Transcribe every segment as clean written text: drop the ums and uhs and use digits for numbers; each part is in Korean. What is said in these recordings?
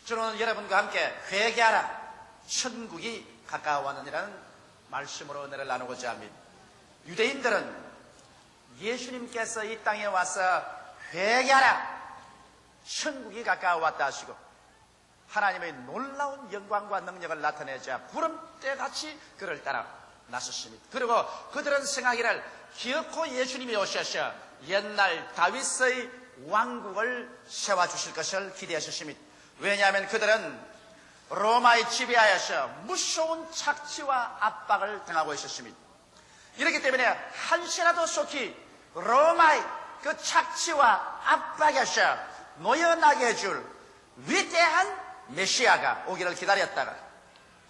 저는 여러분과 함께 회개하라, 천국이 가까워왔느니라는 말씀으로 은혜를 나누고자 합니다. 유대인들은 예수님께서 이 땅에 와서 회개하라, 천국이 가까워왔다 하시고 하나님의 놀라운 영광과 능력을 나타내자 구름대같이 그를 따라 나섰습니다. 그리고 그들은 생하기를 기어코 예수님이 오셔서 옛날 다윗의 왕국을 세워주실 것을 기대하셨습니다. 왜냐하면 그들은 로마의 지배하에서 무서운 착취와 압박을 당하고 있었습니다. 이렇기 때문에 한시라도 속히 로마의 그 착취와 압박에서 놓여나게 해줄 위대한 메시아가 오기를 기다렸다가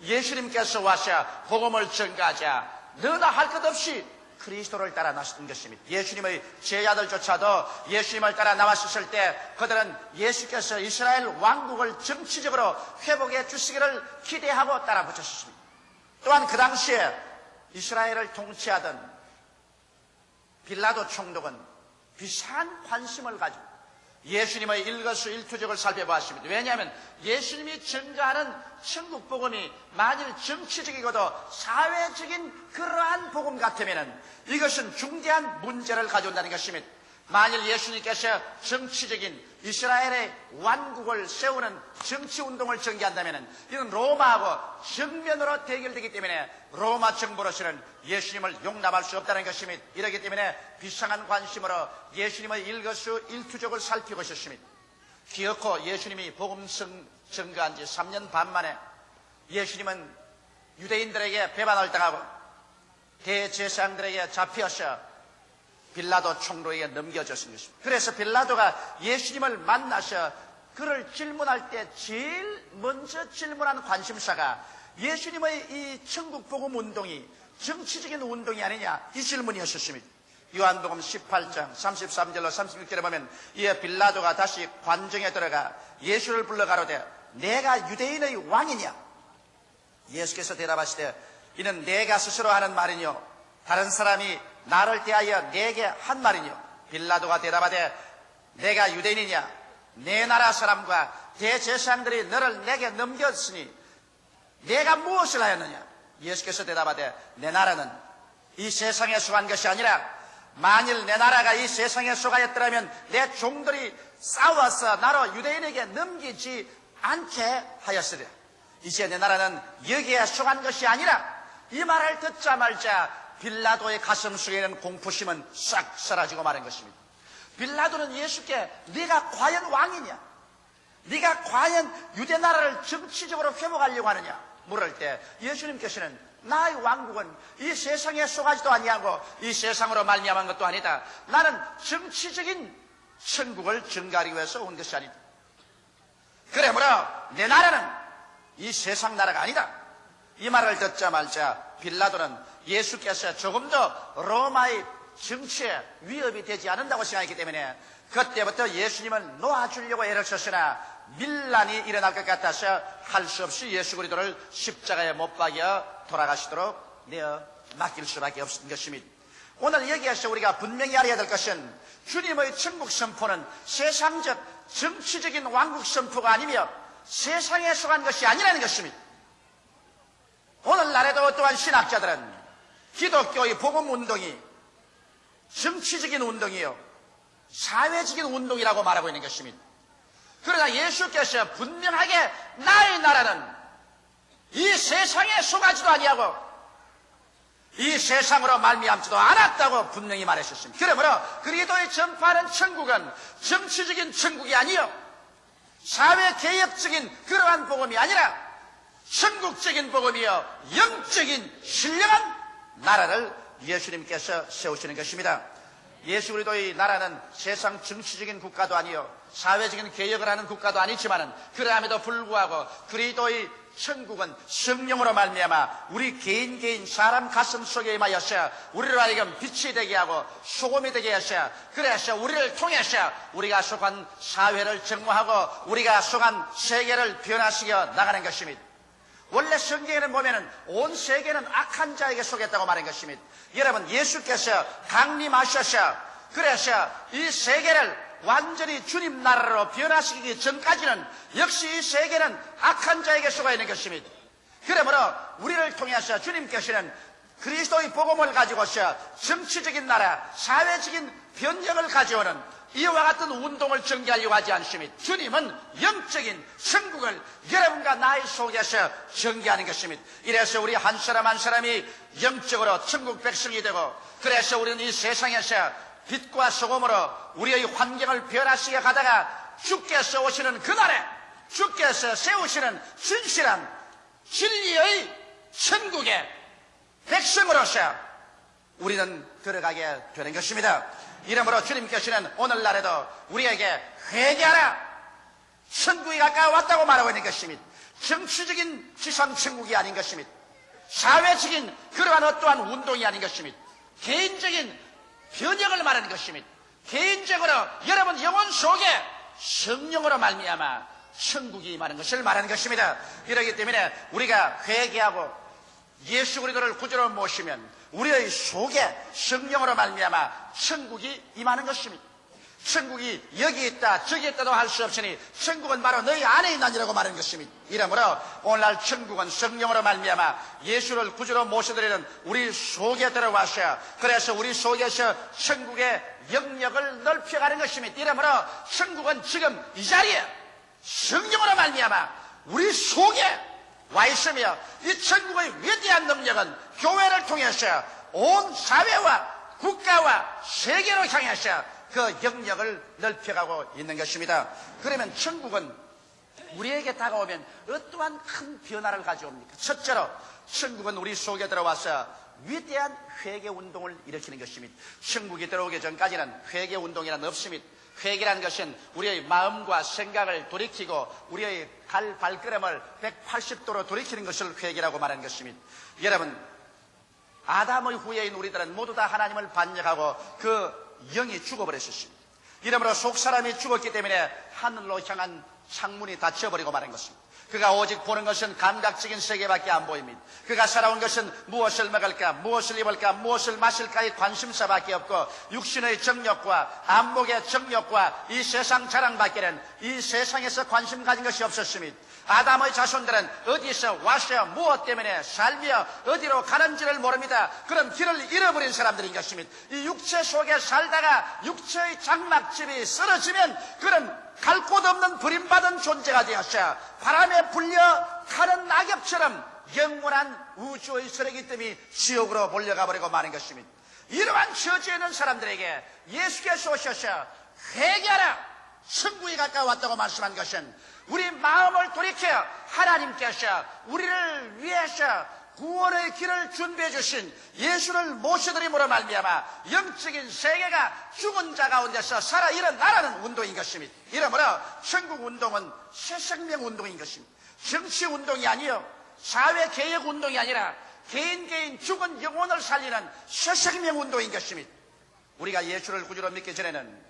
예수님께서 와서 복음을 전가하자 너나 할 것 없이 그리스도를 따라 나섰던 것입니다. 예수님의 제자들조차도 예수님을 따라 나왔을 때 그들은 예수께서 이스라엘 왕국을 정치적으로 회복해 주시기를 기대하고 따라 붙였습니다. 또한 그 당시에 이스라엘을 통치하던 빌라도 총독은 비상한 관심을 가지고 예수님의 일거수일투족을 살펴보았습니다. 왜냐하면 예수님이 전가하는 천국 복음이 만일 정치적이고도 사회적인 그러한 복음 같으면 이것은 중대한 문제를 가져온다는 것입니다. 만일 예수님께서 정치적인 이스라엘의 왕국을 세우는 정치운동을 전개한다면 이건 로마하고 정면으로 대결되기 때문에 로마 정부로서는 예수님을 용납할 수 없다는 것입니다. 이렇기 때문에 비상한 관심으로 예수님의 일거수일투족을 살피고 있었습니다. 기어코 예수님이 복음 전가한 지 3년 반 만에 예수님은 유대인들에게 배반을 당하고 대제사장들에게 잡혀서 빌라도 총독에게 넘겨졌은 것입니다. 그래서 빌라도가 예수님을 만나서 그를 질문할 때 제일 먼저 질문한 관심사가 예수님의 이 천국 복음 운동이 정치적인 운동이 아니냐, 이 질문이었습니다. 요한복음 18장 33절로 36절에 보면 이에 빌라도가 다시 관정에 들어가 예수를 불러 가로되 내가 유대인의 왕이냐? 예수께서 대답하시되 이는 내가 스스로 하는 말이뇨 다른 사람이 나를 대하여 내게 한 말이뇨? 빌라도가 대답하되 내가 유대인이냐? 내 나라 사람과 대제사장들이 너를 내게 넘겼으니 내가 무엇을 하였느냐? 예수께서 대답하되 내 나라는 이 세상에 속한 것이 아니라 만일 내 나라가 이 세상에 속하였더라면 내 종들이 싸워서 나로 유대인에게 넘기지 않게 하였으리라. 이제 내 나라는 여기에 속한 것이 아니라, 이 말을 듣자마자 빌라도의 가슴 속에는 공포심은 싹 사라지고 마는 것입니다. 빌라도는 예수께 네가 과연 왕이냐? 네가 과연 유대 나라를 정치적으로 회복하려고 하느냐? 물을 때 예수님께서는 나의 왕국은 이 세상에 속하지도 아니하고 이 세상으로 말미암은 것도 아니다. 나는 정치적인 천국을 증가하기 위해서 온 것이 아니다. 그러므로 내 나라는 이 세상 나라가 아니다. 이 말을 듣자마자 빌라도는 예수께서 조금 더 로마의 정치에 위협이 되지 않는다고 생각했기 때문에 그때부터 예수님을 놓아주려고 애를 썼으나 밀란이 일어날 것 같아서 할 수 없이 예수 그리스도를 십자가에 못 박여 돌아가시도록 내어 맡길 수밖에 없었던 것입니다. 오늘 여기에서 우리가 분명히 알아야 될 것은 주님의 천국 선포는 세상적 정치적인 왕국 선포가 아니며 세상에 속한 것이 아니라는 것입니다. 오늘날에도 어떠한 신학자들은 기독교의 복음 운동이 정치적인 운동이요 사회적인 운동이라고 말하고 있는 것입니다. 그러나 예수께서 분명하게 나의 나라는 이 세상에 속하지도 아니하고 이 세상으로 말미암지도 않았다고 분명히 말하셨습니다. 그러므로 그리스도의 전파하는 천국은 정치적인 천국이 아니요 사회개혁적인 그러한 복음이 아니라 천국적인 복음이요 영적인 신령한 나라를 예수님께서 세우시는 것입니다. 예수 그리스도의 나라는 세상 정치적인 국가도 아니요 사회적인 개혁을 하는 국가도 아니지만은 그러함에도 불구하고 그리스도의 천국은 성령으로 말미암아 우리 개인 사람 가슴 속에 임하여서 우리를 하여금 빛이 되게 하고 소금이 되게 하셔. 그래서 우리를 통해서 우리가 속한 사회를 정화하고 우리가 속한 세계를 변화시켜 나가는 것입니다. 원래 성경에는 보면은 온 세계는 악한 자에게 속했다고 말한 것입니다. 여러분 예수께서 강림하셔서 그래서 이 세계를 완전히 주님 나라로 변화시키기 전까지는 역시 이 세계는 악한 자에게 속아 있는 것입니다. 그러므로 우리를 통해서 주님께서는 그리스도의 복음을 가지고서 정치적인 나라, 사회적인 변혁을 가져오는 이와 같은 운동을 전개하려고 하지 않습니다. 주님은 영적인 천국을 여러분과 나의 속에서 전개하는 것입니다. 이래서 우리 한 사람 한 사람이 영적으로 천국 백성이 되고, 그래서 우리는 이 세상에서 빛과 소금으로 우리의 환경을 변화시켜 가다가 주께서 오시는 그날에 주께서 세우시는 진실한 진리의 천국에 백성으로서 우리는 들어가게 되는 것입니다. 이러므로 주님께서는 오늘날에도 우리에게 회개하라, 천국이 가까이 왔다고 말하고 있는 것입니다. 정치적인 지상 천국이 아닌 것입니다. 사회적인 그러한 어떠한 운동이 아닌 것입니다. 개인적인 변혁을 말하는 것입니다. 개인적으로 여러분 영혼 속에 성령으로 말미암아 천국이 임하는 것을 말하는 것입니다. 이러기 때문에 우리가 회개하고 예수 그리스도를 구주로 모시면 우리의 속에 성령으로 말미암아 천국이 임하는 것입니다. 천국이 여기 있다 저기 있다도 할 수 없으니 천국은 바로 너희 안에 있나니라고 말하는 것입니다. 이러므로 오늘날 천국은 성령으로 말미암아 예수를 구주로 모셔드리는 우리 속에 들어와서, 그래서 우리 속에서 천국의 영역을 넓혀가는 것입니다. 이러므로 천국은 지금 이 자리에 성령으로 말미암아 우리 속에 와 있으며, 이 천국의 위대한 능력은 교회를 통해서 온 사회와 국가와 세계로 향해서 그 영역을 넓혀가고 있는 것입니다. 그러면 천국은 우리에게 다가오면 어떠한 큰 변화를 가져옵니까? 첫째로 천국은 우리 속에 들어와서 위대한 회개운동을 일으키는 것입니다. 천국이 들어오기 전까지는 회개운동이란 없습니다. 회개라는 것은 우리의 마음과 생각을 돌이키고 우리의 발걸음을 180도로 돌이키는 것을 회개라고 말하는 것입니다. 여러분, 아담의 후예인 우리들은 모두 다 하나님을 반역하고 그 영이 죽어버렸습니다. 이러므로 속사람이 죽었기 때문에 하늘로 향한 창문이 닫혀버리고 마는 것입니다. 그가 오직 보는 것은 감각적인 세계밖에 안 보입니다. 그가 살아온 것은 무엇을 먹을까, 무엇을 입을까, 무엇을 마실까의 관심사밖에 없고, 육신의 정욕과 안목의 정욕과 이 세상 자랑밖에는 이 세상에서 관심 가진 것이 없었습니다. 아담의 자손들은 어디서 와서 무엇 때문에 살며 어디로 가는지를 모릅니다. 그런 길을 잃어버린 사람들인 것입니다. 이 육체 속에 살다가 육체의 장막집이 쓰러지면 그런 갈 곳 없는 버림받은 존재가 되었어 바람에 불려 타는 낙엽처럼 영원한 우주의 쓰레기 뜸이 지옥으로 몰려가 버리고 마는 것입니다. 이러한 처지에 있는 사람들에게 예수께서 오셔서 회개하라, 천국이 가까이 왔다고 말씀한 것은 우리 마음을 돌이켜 하나님께서 우리를 위해서 구원의 길을 준비해 주신 예수를 모셔드림으로 말미암아 영적인 세계가 죽은 자 가운데서 살아 일어나라는 운동인 것입니다. 이러므로 천국 운동은 새생명 운동인 것입니다. 정치 운동이 아니요, 사회 개혁 운동이 아니라 개인 죽은 영혼을 살리는 새생명 운동인 것입니다. 우리가 예수를 구주로 믿기 전에는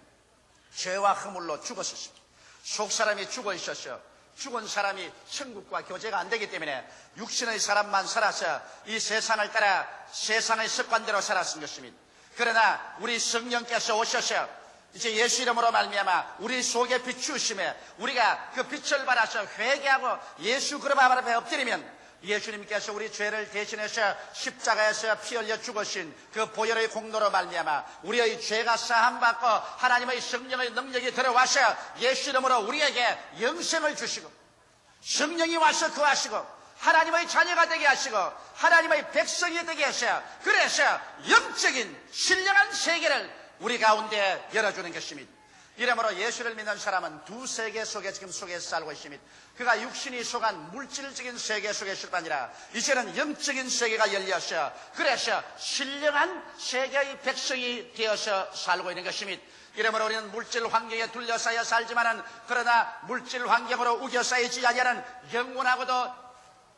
죄와 허물로 죽었었습니다. 속사람이 죽어 있었어. 죽은 사람이 천국과 교제가 안 되기 때문에 육신의 사람만 살아서 이 세상을 따라 세상의 습관대로 살았은 것입니다. 그러나 우리 성령께서 오셔서 이제 예수 이름으로 말미암아 우리 속에 비추심에 우리가 그 빛을 받아서 회개하고 예수 그름 앞에 엎드리면 예수님께서 우리 죄를 대신해서 십자가에서 피 흘려 죽으신 그 보혈의 공로로 말미암아 우리의 죄가 사함받고 하나님의 성령의 능력이 들어와서 예수 이름으로 우리에게 영생을 주시고 성령이 와서 거하시고 하나님의 자녀가 되게 하시고 하나님의 백성이 되게 하셔, 그래서 영적인 신령한 세계를 우리 가운데 열어주는 것입니다. 이러므로 예수를 믿는 사람은 두 세계 속에 지금 속에서 살고 있습니다. 그가 육신이 속한 물질적인 세계 속에 있을 뿐 아니라 이제는 영적인 세계가 열려서 그래서 신령한 세계의 백성이 되어서 살고 있는 것입니다. 이러므로 우리는 물질 환경에 둘러싸여 살지만은 그러나 물질 환경으로 우겨싸이지 아니하는 영원하고도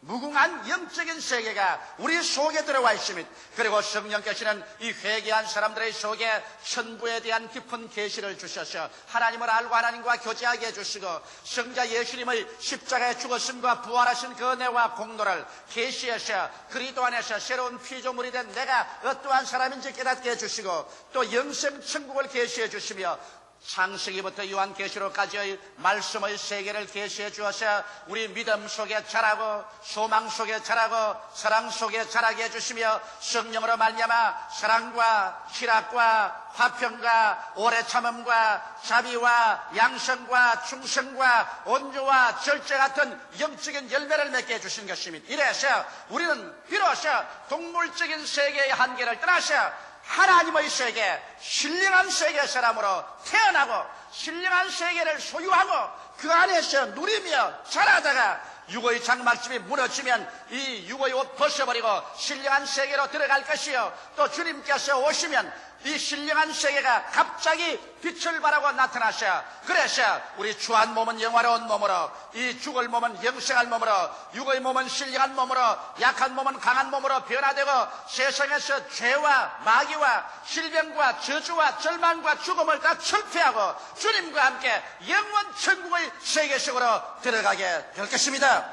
무궁한 영적인 세계가 우리 속에 들어와 있습니다. 그리고 성령께서는 이 회개한 사람들의 속에 천부에 대한 깊은 계시를 주셔서 하나님을 알고 하나님과 교제하게 해주시고 성자 예수님의 십자가에 죽었음과 부활하신 그 은혜와 공로를 계시해서 그리스도 안에서 새로운 피조물이 된 내가 어떠한 사람인지 깨닫게 해주시고 또 영생 천국을 계시해 주시며 창세기부터 요한계시록까지의 말씀의 세계를 계시해 주어서 우리 믿음 속에 자라고 소망 속에 자라고 사랑 속에 자라게 해주시며 성령으로 말미암아 사랑과 희락과 화평과 오래 참음과 자비와 양성과 충성과 온유와 절제 같은 영적인 열매를 맺게 해주신 것입니다. 이래서 우리는 비로소 동물적인 세계의 한계를 떠나서 하나님의 세계, 신령한 세계 사람으로 태어나고 신령한 세계를 소유하고 그 안에서 누리며 자라다가 육의 장막집이 무너지면 이 육의 옷 벗어버리고 신령한 세계로 들어갈 것이요, 또 주님께서 오시면 이 신령한 세계가 갑자기 빛을 발하고 나타나셔. 그래서 우리 주한 몸은 영화로운 몸으로, 이 죽을 몸은 영생할 몸으로, 육의 몸은 신령한 몸으로, 약한 몸은 강한 몸으로 변화되고 세상에서 죄와 마귀와 질병과 저주와 절망과 죽음을 다 철폐하고 주님과 함께 영원 천국의 세계 속으로 들어가게 될 것입니다.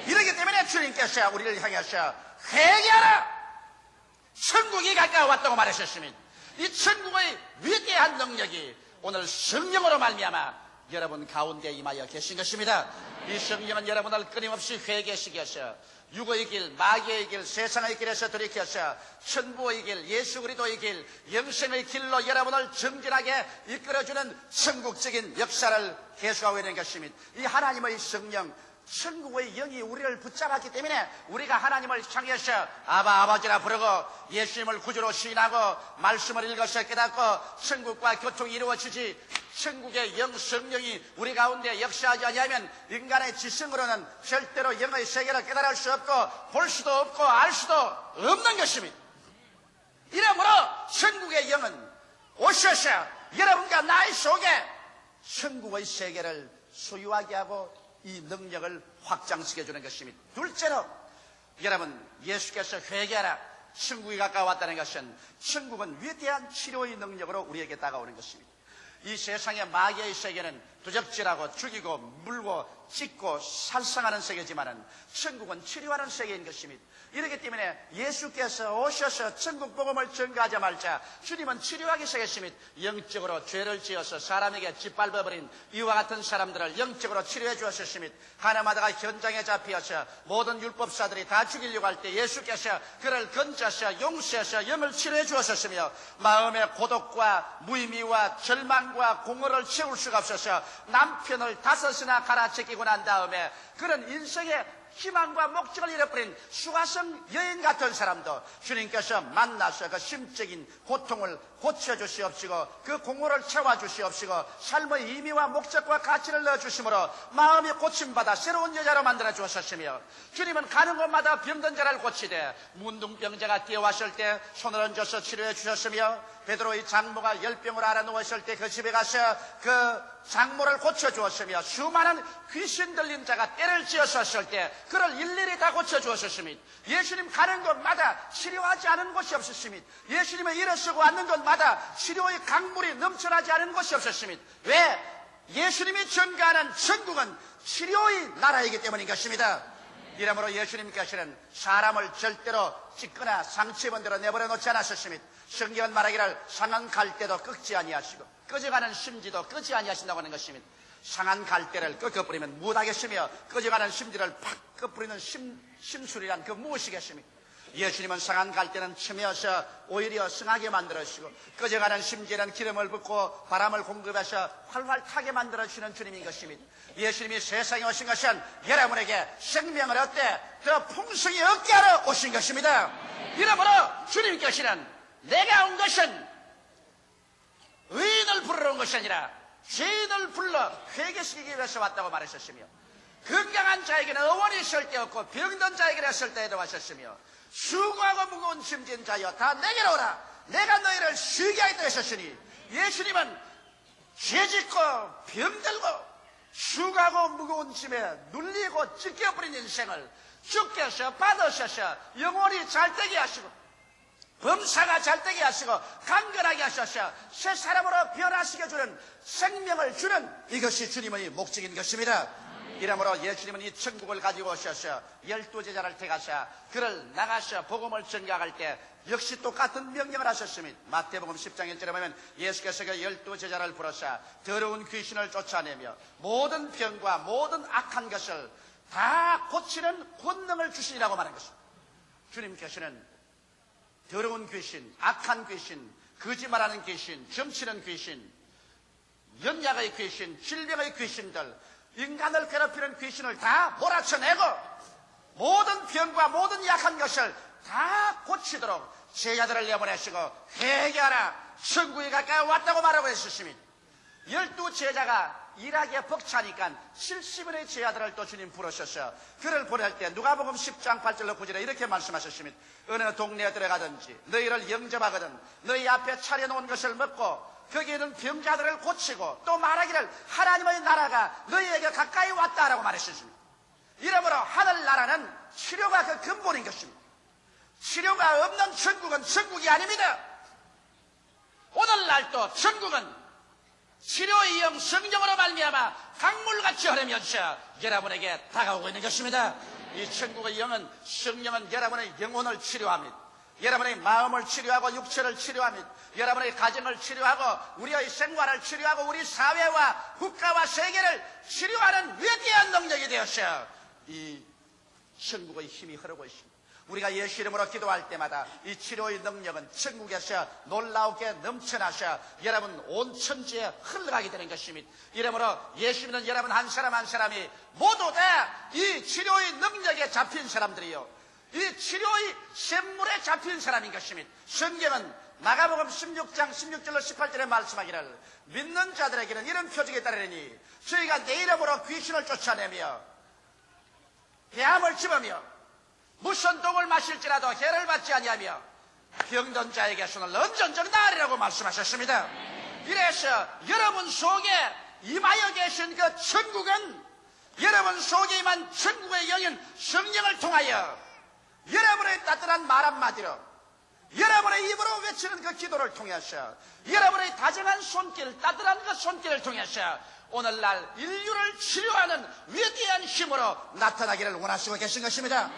이렇기 때문에 주님께서 우리를 향해서 회개하라, 천국이 가까워왔다고 말하셨습니다. 이 천국의 위대한 능력이 오늘 성령으로 말미암아 여러분 가운데 임하여 계신 것입니다. 이 성령은 여러분을 끊임없이 회개시켜서 육의 길, 마귀의 길, 세상의 길에서 돌이켜서 천부의 길, 예수 그리스도의 길, 영생의 길로 여러분을 정진하게 이끌어주는 천국적인 역사를 계속하고 있는 것입니다. 이 하나님의 성령, 천국의 영이 우리를 붙잡았기 때문에 우리가 하나님을 향해서 아버지라 부르고 예수님을 구주로 시인하고 말씀을 읽어서 깨닫고 천국과 교통이 이루어지지, 천국의 영 성령이 우리 가운데 역사하지 아니하면 인간의 지성으로는 절대로 영의 세계를 깨달을 수 없고 볼 수도 없고 알 수도 없는 것입니다. 이러므로 천국의 영은 오셔서 여러분과 나의 속에 천국의 세계를 소유하게 하고 이 능력을 확장시켜주는 것입니다. 둘째로 여러분, 예수께서 회개하라, 천국이 가까웠다는 것은 천국은 위대한 치료의 능력으로 우리에게 다가오는 것입니다. 이 세상의 마귀의 세계는 도적질하고 죽이고 물고 찢고 살상하는 세계지만은 천국은 치료하는 세계인 것입니다. 이렇기 때문에 예수께서 오셔서 천국 복음을 전가하자마자 주님은 치료하기 시작했습니다. 영적으로 죄를 지어서 사람에게 짓밟아버린 이와 같은 사람들을 영적으로 치료해 주었습니다. 하나마다가 현장에 잡혀서 모든 율법사들이 다 죽이려고 할 때 예수께서 그를 건져서 용서해서 영을 치료해 주었으며 마음의 고독과 무의미와 절망과 공허를 채울 수가 없어서 남편을 5이나 갈아채기고 난 다음에 그런 인생의 희망과 목적을 잃어버린 수가성 여인 같은 사람도 주님께서 만나서 그 심적인 고통을 고쳐주시옵시고 그 공허를 채워주시옵시고 삶의 의미와 목적과 가치를 넣어주심으로 마음이 고침받아 새로운 여자로 만들어 주셨으며, 주님은 가는 곳마다 병든 자를 고치되 문둥병자가 뛰어왔을 때 손을 얹어서 치료해 주셨으며, 베드로의 장모가 열병을 앓아 누웠을 때 그 집에 가서 그 장모를 고쳐주었으며, 수많은 귀신 들린 자가 때를 지었었을 때 그를 일일이 다 고쳐주었습니다. 예수님 가는 곳마다 치료하지 않은 곳이 없었습니다. 예수님의 일어서고 앉는 곳마다 치료의 강물이 넘쳐나지 않은 곳이 없었습니다. 왜? 예수님이 전가하는 천국은 치료의 나라이기 때문인 것입니다. 이러므로 예수님께서는 사람을 절대로 찢거나 상처입은 대로 내버려 놓지 않았습니다. 성경은 말하기를 상한 갈대도 꺾지 아니하시고 꺼져가는 심지도 끄지 아니하신다고 하는 것입니다. 상한 갈대를 꺾어버리면 무엇하겠으며 꺼져가는 심지를 팍 꺾어버리는 심술이란 그 무엇이겠습니까? 예수님은 상한 갈대는 치매어서 오히려 승하게 만들어주시고 꺼져가는 심지에는 기름을 붓고 바람을 공급해서 활활 타게 만들어주시는 주님인 것입니다. 예수님이 세상에 오신 것은 여러분에게 생명을 얻되 더 풍성히 얻게 하러 오신 것입니다. 이러므로 주님께서는 내가 온 것은 의인을 부르러 온 것이 아니라 죄인을 불러 회개시키기 위해서 왔다고 말하셨으며, 건강한 자에게는 의원이 있을 때 없고 병든 자에게는 있을 때에도 하셨으며, 수고하고 무거운 짐진 자여 다 내게로 오라, 내가 너희를 쉬게 하겠다 하셨으니, 예수님은 죄짓고 병들고 수고하고 무거운 짐에 눌리고 찢겨버린 인생을 주께서 받으셔서 영원히 잘되게 하시고 범사가 잘되게 하시고 강건하게 하셔서 새 사람으로 변화시켜주는 생명을 주는 이것이 주님의 목적인 것입니다. 이러므로 예수님은 이 천국을 가지고 오셔서 12제자를 택하셔 그를 나가셔 복음을 전가할 때 역시 똑같은 명령을 하셨습니다. 마태복음 10장 1절에 보면 예수께서 그 12제자를 부르셔 더러운 귀신을 쫓아내며 모든 병과 모든 악한 것을 다 고치는 권능을 주시니라고 말한 것입니다. 주님께서는 더러운 귀신, 악한 귀신, 거짓말하는 귀신, 점치는 귀신, 연약의 귀신, 질병의 귀신들, 인간을 괴롭히는 귀신을 다 몰아쳐내고 모든 병과 모든 약한 것을 다 고치도록 제자들을 내보내시고 회개하라 천국이 가까이 왔다고 말하고 있었습니다. 12제자가 일하기에 벅차니까 70인의 제자들을 또 주님 부르셔서 그를 보낼 때 누가복음 10장 8절로 9절에 이렇게 말씀하셨습니다. 어느 동네에 들어가든지 너희를 영접하거든 너희 앞에 차려놓은 것을 먹고 거기에 있는 병자들을 고치고 또 말하기를 하나님의 나라가 너희에게 가까이 왔다라고 말했습니다. 이러므로 하늘나라는 치료가 그 근본인 것입니다. 치료가 없는 천국은 천국이 아닙니다. 오늘날도 천국은 치료의 영 성령으로 말미암아 강물같이 흐르면서 여러분에게 다가오고 있는 것입니다. 이 천국의 영은 성령은 여러분의 영혼을 치료합니다. 여러분의 마음을 치료하고 육체를 치료합니다. 여러분의 가정을 치료하고 우리의 생활을 치료하고 우리 사회와 국가와 세계를 치료하는 위대한 능력이 되어서 이 천국의 힘이 흐르고 있습니다. 우리가 예수 이름으로 기도할 때마다 이 치료의 능력은 천국에서 놀라우게 넘쳐나셔 여러분 온 천지에 흘러가게 되는 것입니다. 이러므로 예수 믿는 여러분 한 사람 한 사람이 모두 다 이 치료의 능력에 잡힌 사람들이요 이 치료의 샘물에 잡힌 사람인 것입니다. 성경은 마가복음 16장 16절로 18절에 말씀하기를 믿는 자들에게는 이런 표적이 따르니 저희가 내 이름으로 귀신을 쫓아내며 배암을 집으며 무슨 독을 마실지라도 해를 받지 아니하며 병든 자에게 손을 언전적 나으리라고 말씀하셨습니다. 그래서 여러분 속에 임하여 계신 그 천국은 여러분 속에 임한 천국의 영인 성령을 통하여 여러분의 따뜻한 말 한마디로 여러분의 입으로 외치는 그 기도를 통해서 여러분의 다정한 손길 따뜻한 그 손길을 통해서 오늘날 인류를 치료하는 위대한 힘으로 나타나기를 원하시고 계신 것입니다.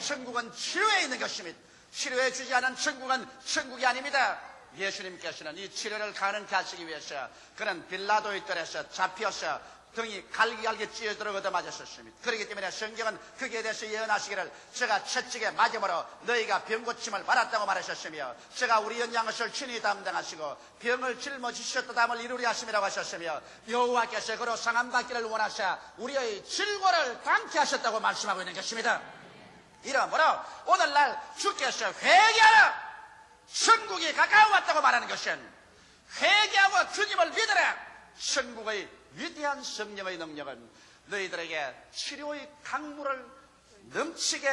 천국은 치료에 있는 것입니다. 치료해 주지 않은 천국은 천국이 아닙니다. 예수님께서는 이 치료를 가능케 하시기 위해서 그는 빌라도의 뜰에서 잡혀서 등이 갈기갈기 찢어들어 얻어맞았었습니다. 그렇기 때문에 성경은 거기에 대해서 예언하시기를 제가 채찍에 맞음으로 너희가 병 고침을 받았다고 말하셨으며 제가 우리 연양것을 친히 담당하시고 병을 짊어지셨다 담을 이루리 하심이라고 하셨으며 여호와께서 그로 상함받기를 원하사 우리의 질고를 당케 하셨다고 말씀하고 있는 것입니다. 이러므로 오늘날 주께서 회개하라 천국이 가까워 왔다고 말하는 것은 회개하고 주님을 믿으라 천국의 위대한 성령의 능력은 너희들에게 치료의 강물을 넘치게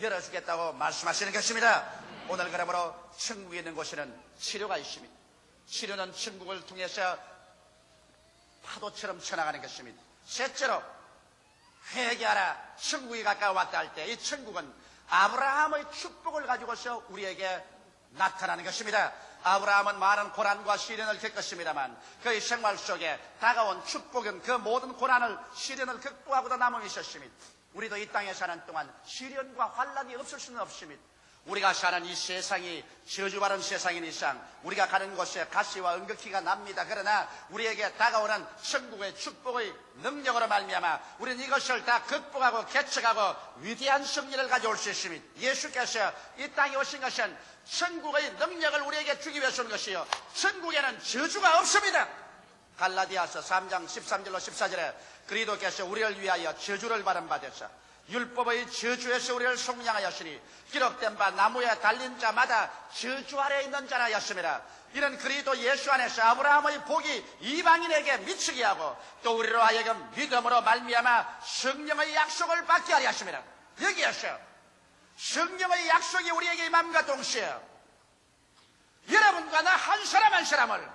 열어주겠다고 말씀하시는 것입니다. 오늘 그러므로 천국에 있는 곳에는 치료가 있습니다. 치료는 천국을 통해서 파도처럼 쳐나가는 것입니다. 셋째로 회개하라 천국이 가까워 왔다 할 때 이 천국은 아브라함의 축복을 가지고서 우리에게 나타나는 것입니다. 아브라함은 많은 고난과 시련을 겪었습니다만 그의 생활 속에 다가온 축복은 그 모든 고난을 시련을 극복하고도 남아 있었습니다. 우리도 이 땅에 사는 동안 시련과 환난이 없을 수는 없습니다. 우리가 사는 이 세상이 저주받은 세상인 이상 우리가 가는 곳에 가시와 은극기가 납니다. 그러나 우리에게 다가오는 천국의 축복의 능력으로 말미암아 우리는 이것을 다 극복하고 개척하고 위대한 승리를 가져올 수 있습니다. 예수께서 이 땅에 오신 것은 천국의 능력을 우리에게 주기 위해서 온 것이요 천국에는 저주가 없습니다. 갈라디아서 3장 13절로 14절에 그리스도께서 우리를 위하여 저주를 받은받으사 율법의 저주에서 우리를 속량하였으니 기록된 바 나무에 달린 자마다 저주 아래에 있는 자라였습니다. 이는 그리스도 예수 안에서 아브라함의 복이 이방인에게 미치게 하고 또 우리로 하여금 믿음으로 말미암아 성령의 약속을 받게 하려 하십니다. 여기에서 성령의 약속이 우리에게 임함과 동시에 여러분과 나 한 사람 한 사람을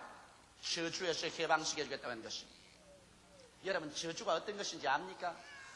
저주에서 해방시켜 주겠다는 것입니다. 여러분 저주가 어떤 것인지 압니까?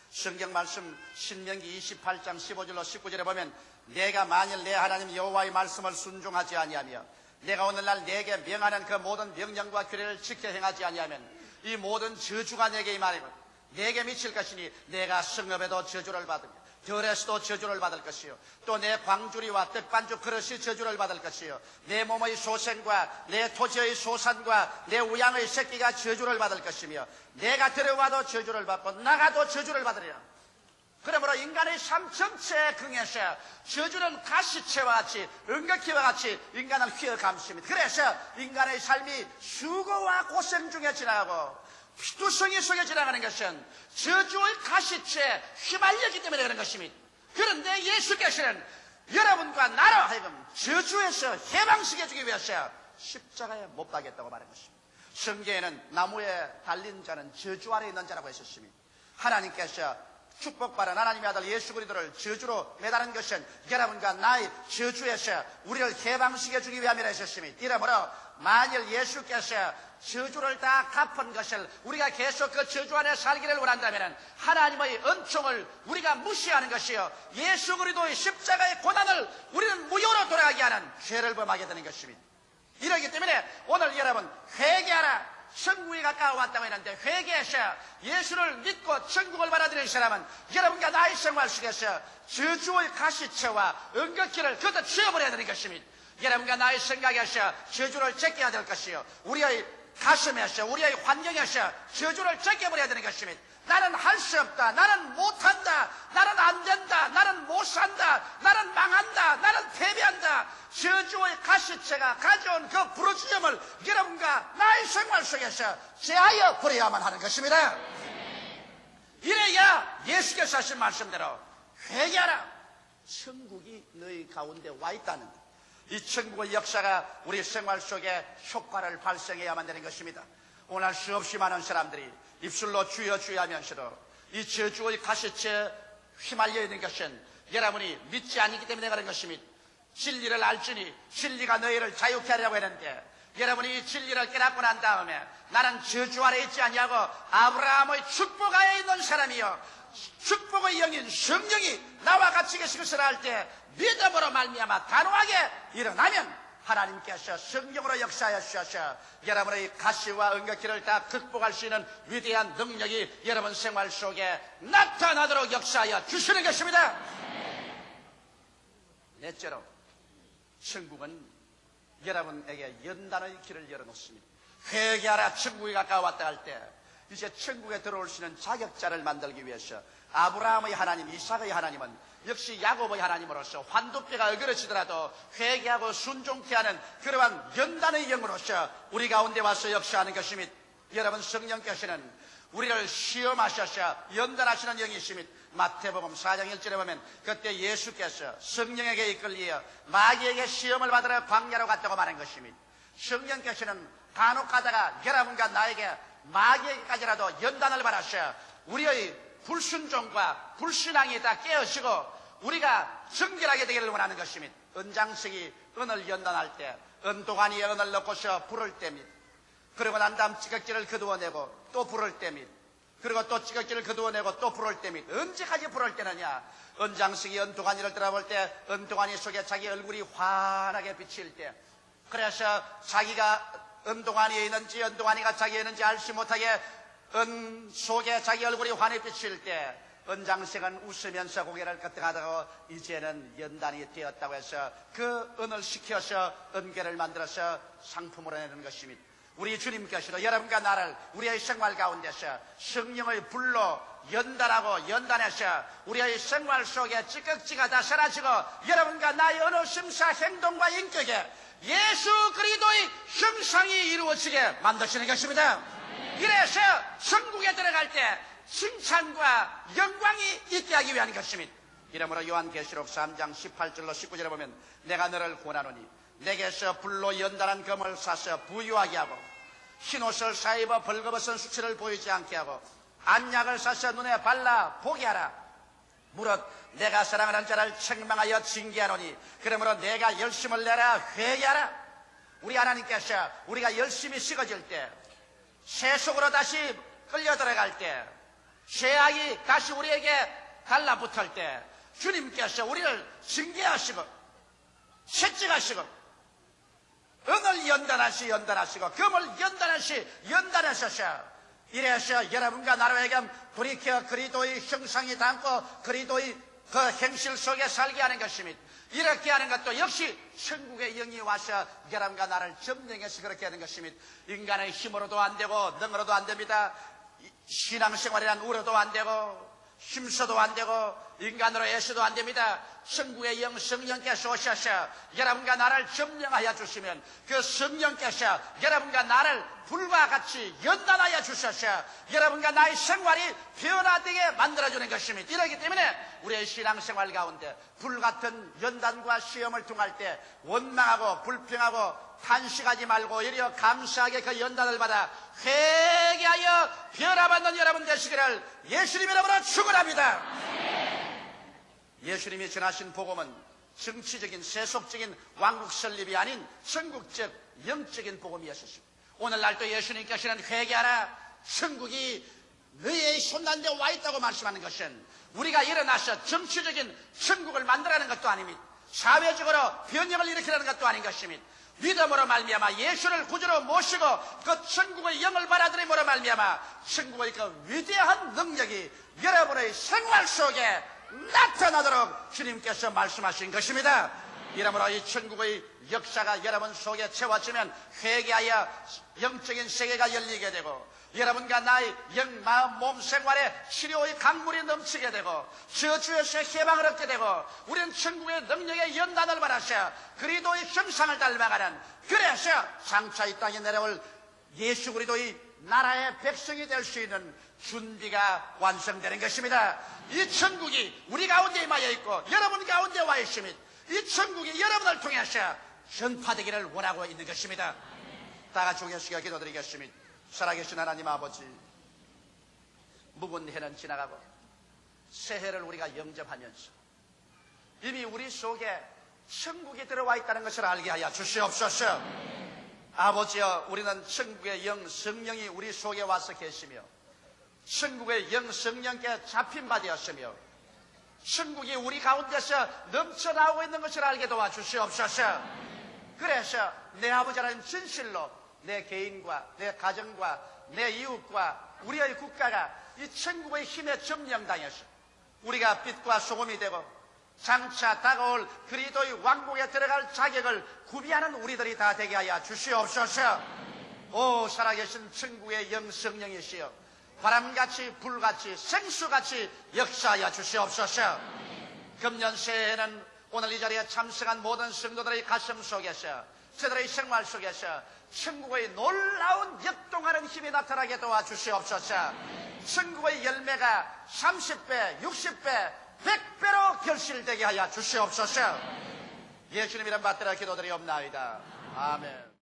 성경 말씀 신명기 28장 15절로 19절에 보면 내가 만일 내 하나님 여호와의 말씀을 순종하지 아니하며 내가 오늘날 내게 명하는 그 모든 명령과 규례를 지켜 행하지 아니하면 이 모든 저주가 내게 임하리고 내게 미칠 것이니 내가 성읍에도 저주를 받으며 들에서도 저주를 받을 것이요 또 내 광주리와 떡반죽 그릇이 저주를 받을 것이요 내 몸의 소생과 내 토지의 소산과 내 우양의 새끼가 저주를 받을 것이며 내가 들어와도 저주를 받고 나가도 저주를 받으리라. 그러므로 인간의 삶 전체에 긍해서 저주는 가시채와 같이 은극기와 같이 인간을 휘어감습니다. 그래서 인간의 삶이 수고와 고생 중에 지나가고 피투성이 속에 지나가는 것은 저주의 가시채에 휘말렸기 때문에 그런 것입니다. 그런데 예수께서는 여러분과 나로 하여금 저주에서 해방시켜 주기 위해서 십자가에 못 박겠다고 말한 것입니다. 성경에는 나무에 달린 자는 저주 아래 있는 자라고 했었습니다. 하나님께서 축복받은 하나님의 아들 예수 그리스도를 저주로 매다는 것은 여러분과 나의 저주에서 우리를 해방시켜 주기 위함이라 했었습니다. 이러므로 만일 예수께서 저주를 다 갚은 것을 우리가 계속 그 저주 안에 살기를 원한다면 하나님의 은총을 우리가 무시하는 것이요 예수 그리스도의 십자가의 고난을 우리는 무효로 돌아가게 하는 죄를 범하게 되는 것입니다. 이러기 때문에 오늘 여러분 회개하라. 천국이 가까워왔다고 했는데 회개해서 예수를 믿고 천국을 받아들이는 사람은 여러분과 나의 생활 속에서 저주의 가시채와 은극기를 걷어 치워버려야 되는 것입니다. 여러분과 나의 생각에서 저주를 제껴야 될 것이요 우리의 가슴에서 우리의 환경에서 저주를 제껴버려야 되는 것입니다. 나는 할 수 없다. 나는 못한다. 나는 안 된다. 나는 못 산다. 나는 망한다. 나는 패배한다. 저주의 가시채가 가져온 그 부르짖음을 여러분과 나의 생활 속에서 제하여 버려야만 하는 것입니다. 이래야 예수께서 하신 말씀대로 회개하라. 천국이 너희 가운데 와 있다는 것. 이 천국의 역사가 우리 생활 속에 효과를 발생해야만 되는 것입니다. 오늘 수없이 많은 사람들이 입술로 주여 주여 하면서도 이 저주의 가시채에 휘말려 있는 것은 여러분이 믿지 않기 때문에 그런 것입니다. 진리를 알지니 진리가 너희를 자유케 하려고 했는데 여러분이 이 진리를 깨닫고 난 다음에 나는 저주 아래 있지 아니하고 아브라함의 축복 아래 있는 사람이요 축복의 영인 성령이 나와 같이 계시기를 할 때 믿음으로 말미암아 단호하게 일어나면 하나님께서 성령으로 역사하여 주셔서 여러분의 가시와 은극기를 다 극복할 수 있는 위대한 능력이 여러분 생활 속에 나타나도록 역사하여 주시는 것입니다. 넷째로 천국은 여러분에게 연단의 길을 열어놓습니다. 회개하라 천국이 가까워왔다 할 때 이제 천국에 들어올 수 있는 자격자를 만들기 위해서 아브라함의 하나님, 이삭의 하나님은 역시 야곱의 하나님으로서 환도뼈가 어그러지더라도 회개하고 순종케 하는 그러한 연단의 영으로서 우리 가운데 와서 역사하는 것입니다. 여러분 성령께서는 우리를 시험하셔서 연단하시는 영이십니다. 마태복음 4장 1절에 보면 그때 예수께서 성령에게 이끌리어 마귀에게 시험을 받으러 광야로 갔다고 말한 것입니다. 성령께서는 간혹 가다가 여러분과 나에게 마귀에게까지라도 연단을 받아서 우리의 불순종과 불신앙이 다 깨어지고 우리가 정결하게 되기를 원하는 것입니다. 은장식이 은을 연단할 때 은도가니에 은을 넣고서 불을 뗍니다. 그러고 난 다음 찌꺼기를 거두어내고 또 불을 뗍니다. 그리고 또 찌꺼기를 거두어내고 또 불을 뗍니다. 언제까지 불을 떼느냐? 은장식이 은도가니를 들어볼 때 은도가니 속에 자기 얼굴이 환하게 비칠 때 그래서 자기가 은도가니에 있는지 은도가니가 자기에 있는지 알지 못하게 은 속에 자기 얼굴이 환히 비칠 때 은장식은 웃으면서 고개를 끄덕하다가 이제는 연단이 되었다고 해서 그 은을 식혀서 은계를 만들어서 상품으로 내는 것입니다. 우리 주님께서도 여러분과 나를 우리의 생활 가운데서 성령의 불로 연단하고 연단해서 우리의 생활 속에 찌꺼기가 다 사라지고 여러분과 나의 어느 심사 행동과 인격에 예수 그리스도의 형상이 이루어지게 만드시는 것입니다. 이래서 천국에 들어갈 때 칭찬과 영광이 있게 하기 위한 것입니다. 이러므로 요한계시록 3장 18절로 19절에 보면 내가 너를 권하노니 내게서 불로 연단한 금을 사서 부유하게 하고 흰옷을 사입어 벌거벗은 수치를 보이지 않게 하고 안약을 사서 눈에 발라 보게 하라. 무릇 내가 사랑하는 자를 책망하여 징계하노니 그러므로 내가 열심을 내라 회개하라. 우리 하나님께서 우리가 열심히 식어질 때 새 속으로 다시 끌려 들어갈 때 죄악이 다시 우리에게 달라붙을 때 주님께서 우리를 징계하시고 채찍하시고 은을 연단하시고 금을 연단하셔서 이래서 여러분과 나로 하여금 돌이켜 그리스도의 형상이 담고 그리스도의 그 행실 속에 살게 하는 것입니다. 이렇게 하는 것도 역시 천국의 영이 와서 여러분과 나를 점령해서 그렇게 하는 것입니다. 인간의 힘으로도 안 되고 능으로도 안 됩니다. 신앙생활이란 우로도 안 되고 힘써도 안 되고 인간으로 애써도 안 됩니다. 천국의 영 성령께서 오셔서 여러분과 나를 점령하여 주시면 그 성령께서 여러분과 나를 불과 같이 연단하여 주셔서 여러분과 나의 생활이 변화되게 만들어주는 것입니다. 이러기 때문에 우리의 신앙생활 가운데 불같은 연단과 시험을 통할 때 원망하고 불평하고 탄식하지 말고 오히려 감사하게 그 연단을 받아 회개하여 변화받는 여러분 되시기를 예수님 이름으로 축원합니다. 예수님이 전하신 복음은 정치적인 세속적인 왕국 설립이 아닌 천국적 영적인 복음이었습니다. 오늘날도 예수님께서는 회개하라, 천국이 너희의 손난데 와 있다고 말씀하는 것은 우리가 일어나서 정치적인 천국을 만들어가는 것도 아닙니다. 사회적으로 변형을 일으키는 것도 아닌 것입니다. 믿음으로 말미암아 예수를 구주로 모시고 그 천국의 영을 받아들임으로 말미암아 천국의 그 위대한 능력이 여러분의 생활 속에 나타나도록 주님께서 말씀하신 것입니다. 이러므로 이 천국의 역사가 여러분 속에 채워지면 회개하여 영적인 세계가 열리게 되고 여러분과 나의 영, 마음, 몸 생활에 치료의 강물이 넘치게 되고 저주에서 해방을 얻게 되고 우리는 천국의 능력의 연단을 받아서 그리스도의 형상을 닮아가는, 그래서 장차 이 땅에 내려올 예수 그리스도의 나라의 백성이 될 수 있는 준비가 완성되는 것입니다. 이 천국이 우리 가운데 임하여 있고 여러분 가운데 와 있습니다. 이 천국이 여러분을 통해서 전파되기를 원하고 있는 것입니다. 다 같이 동행시켜 기도드리겠습니다. 살아계신 하나님 아버지, 묵은 해는 지나가고 새해를 우리가 영접하면서 이미 우리 속에 천국이 들어와 있다는 것을 알게 하여 주시옵소서. 아버지여, 우리는 천국의 영 성령이 우리 속에 와서 계시며 천국의 영 성령께 잡힌 바 되었으며 천국이 우리 가운데서 넘쳐나오고 있는 것을 알게 도와주시옵소서. 그래서 내 아버지 하나님 진실로 내 개인과 내 가정과 내 이웃과 우리의 국가가 이 천국의 힘에 점령당해서 우리가 빛과 소금이 되고 장차 다가올 그리스도의 왕국에 들어갈 자격을 구비하는 우리들이 다 되게 하여 주시옵소서. 오 살아계신 천국의 영 성령이시여, 바람같이 불같이 생수같이 역사하여 주시옵소서. 금년 새해에는 오늘 이 자리에 참석한 모든 성도들의 가슴 속에서 저들의 생활 속에서 천국의 놀라운 역동하는 힘이 나타나게 도와주시옵소서. 천국의 열매가 30배, 60배, 100배로 결실되게 하여 주시옵소서. 예수님 이름 받들어 기도드리옵나이다. 아멘.